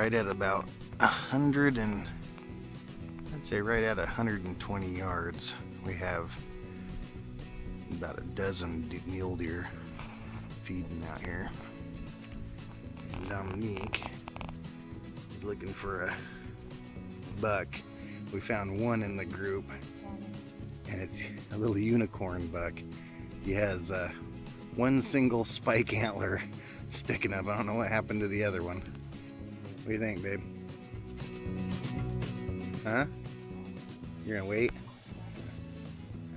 right at about 100 and I'd say right at 120 yards. We have about a dozen mule deer feeding out here. And Dominique is looking for a buck. We found one in the group, and it's a little unicorn buck. He has one single spike antler sticking up. I don't know what happened to the other one. What do you think, babe? Huh? You're gonna wait?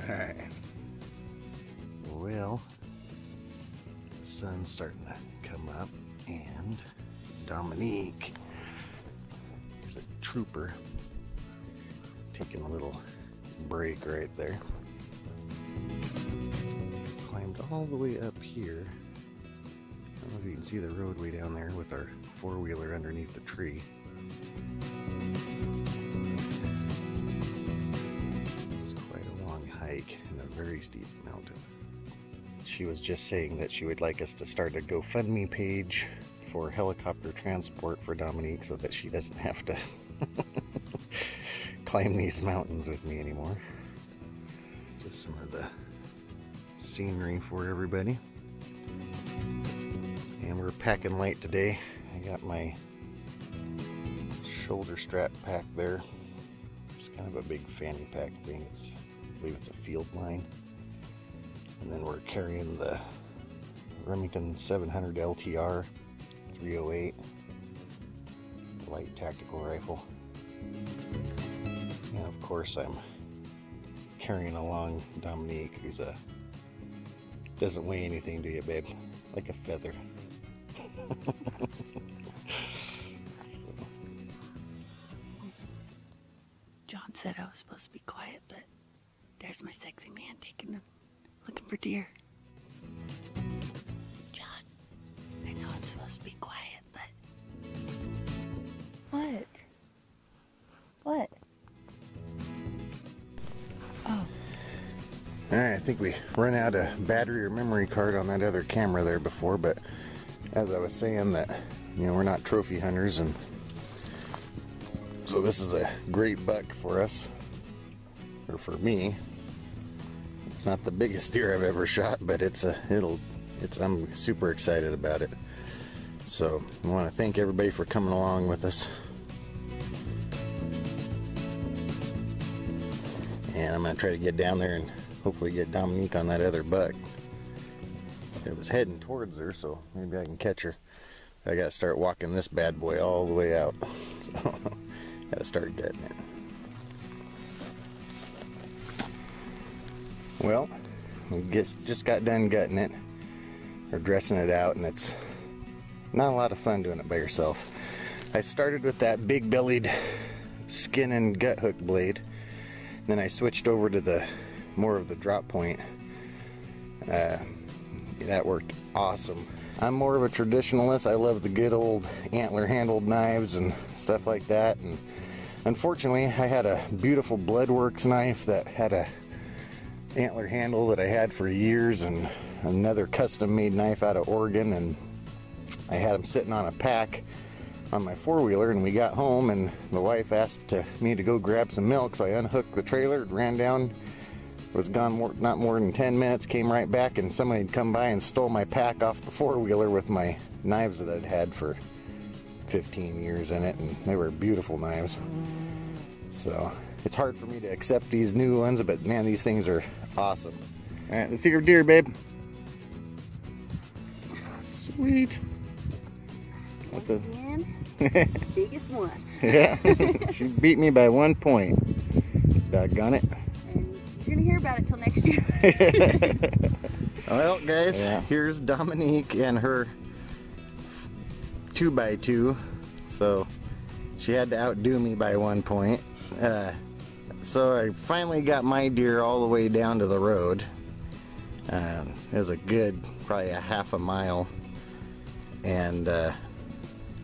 Alright. Well, the sun's starting to come up, and Dominique is a trooper, taking a little break right there. Climbed all the way up here. I don't know if you can see the roadway down there with our four-wheeler underneath the tree. It's quite a long hike and a very steep mountain. She was just saying that she would like us to start a GoFundMe page for helicopter transport for Dominique so that she doesn't have to climb these mountains with me anymore. Just some of the scenery for everybody. And we're packing light today. I got my shoulder strap pack there. It's kind of a big fanny pack thing. I believe it's a field line. And then we're carrying the Remington 700 LTR 308 light tactical rifle. And of course I'm carrying along Dominique, who's doesn't weigh anything, do you, babe? Like a feather. John said I was supposed to be quiet, but there's my sexy man looking for deer. John, I know I'm supposed to be quiet, but... What? What? Oh. Alright, I think we run out of battery or memory card on that other camera there before, but as I was saying that, you know, we're not trophy hunters, and so this is a great buck for us, or for me. It's not the biggest deer I've ever shot, but I'm super excited about it. So I want to thank everybody for coming along with us. And I'm going to try to get down there and hopefully get Dominique on that other buck. It was heading towards her, so maybe I can catch her. I got to start walking this bad boy all the way out. So got to start gutting it. Well, we just got done gutting it, or dressing it out, and it's not a lot of fun doing it by yourself. I started with that big bellied skin and gut hook blade, then I switched over to the more of the drop point. That worked awesome. I'm more of a traditionalist. I love the good old antler handled knives and stuff like that, and unfortunately I had a beautiful Bloodworks knife that had a antler handle that I had for years, and another custom made knife out of Oregon, and I had them sitting on a pack on my four-wheeler, and we got home and the wife asked me to go grab some milk, so I unhooked the trailer, ran down, was gone not more than 10 minutes, came right back, and somebody had come by and stole my pack off the four-wheeler with my knives that I'd had for 15 years in it, and they were beautiful knives. So it's hard for me to accept these new ones, but man, these things are awesome. All right, let's see your deer, babe. Sweet. What's a biggest one? Yeah, she beat me by 1 point. Doggone it. And you're gonna hear about it till next year. Well, guys, here's Dominique and her 2x2. So she had to outdo me by 1 point. So I finally got my deer all the way down to the road. It was a good, probably a half a mile, and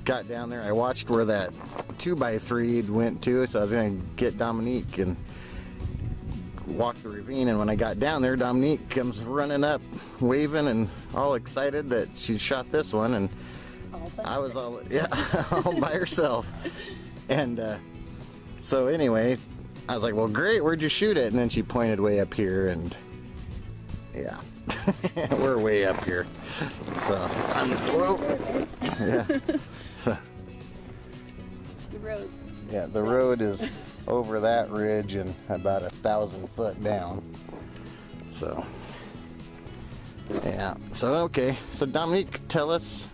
got down there. I watched where that 2x3 went to, so I was going to get Dominique and walk the ravine, and when I got down there, Dominique comes running up, waving and all excited that she shot this one, and I was all, yeah, all by herself. And so anyway, I was like, well, great, where'd you shoot it? And then she pointed way up here, and yeah, we're way up here. So, whoa, yeah. So, The road. yeah, the road is over that ridge and about 1,000 foot down. So, yeah. So, okay. So, Dominique, tell us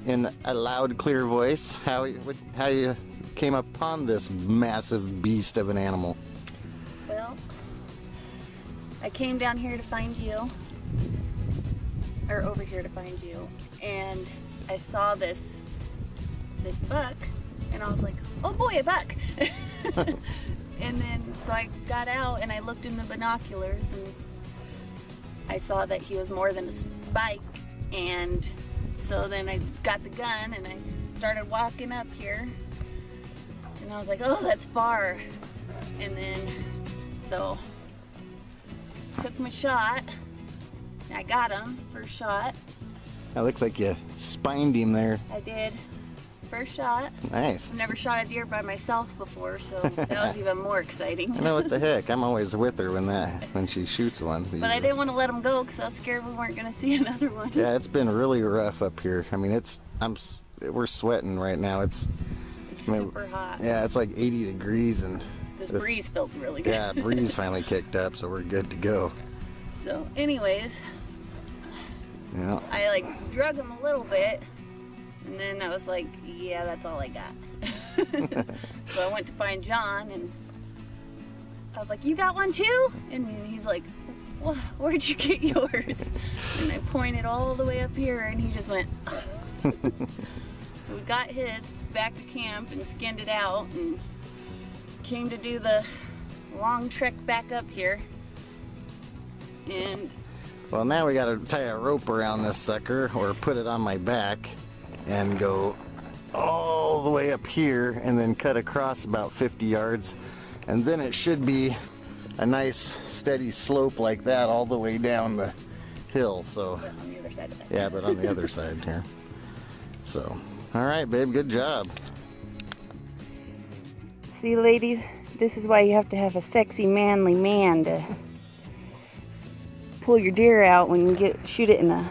in a loud, clear voice how you came upon this massive beast of an animal. Well, I came down here to find you, or over here to find you, and I saw this buck, and I was like, oh boy, a buck. And then so I got out and I looked in the binoculars and I saw that he was more than a spike, and so then I got the gun and I started walking up here, and I was like, oh, that's far. And then so took my shot. I got him first shot. That looks like you spined him there. I did. First shot. Nice. I've never shot a deer by myself before, so that was even more exciting. I know, what the heck. I'm always with her when she shoots one. But I didn't want to let him go because I was scared we weren't going to see another one. Yeah, it's been really rough up here. I mean, we're sweating right now. It's super hot. Yeah, it's like 80 degrees and This breeze feels really good. Yeah, breeze finally kicked up, so we're good to go. So anyways, Yeah. I like drug him a little bit, and then I was like, yeah, that's all I got. So I went to find John, and I was like, you got one too? And he's like, where'd you get yours? And I pointed all the way up here, and he just went. So we got his back to camp and skinned it out, and came to do the long trek back up here. And well, now we gotta tie a rope around this sucker or put it on my back and go all the way up here and then cut across about 50 yards, and then it should be a nice steady slope like that all the way down the hill. So but on the other side of it. yeah, but on the other side here. So all right, babe, good job. See, ladies, this is why you have to have a sexy, manly man to pull your deer out when you shoot it in a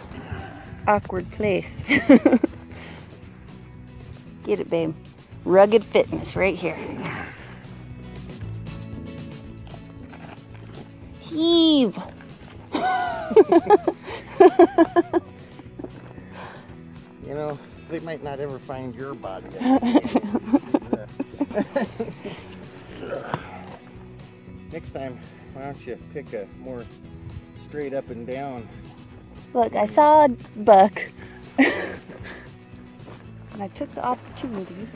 awkward place. Get it, babe. Rugged fitness right here. Heave. You know, they might not ever find your body. Next time, why don't you pick a more straight up and down? Look, I saw a buck. And I took the opportunity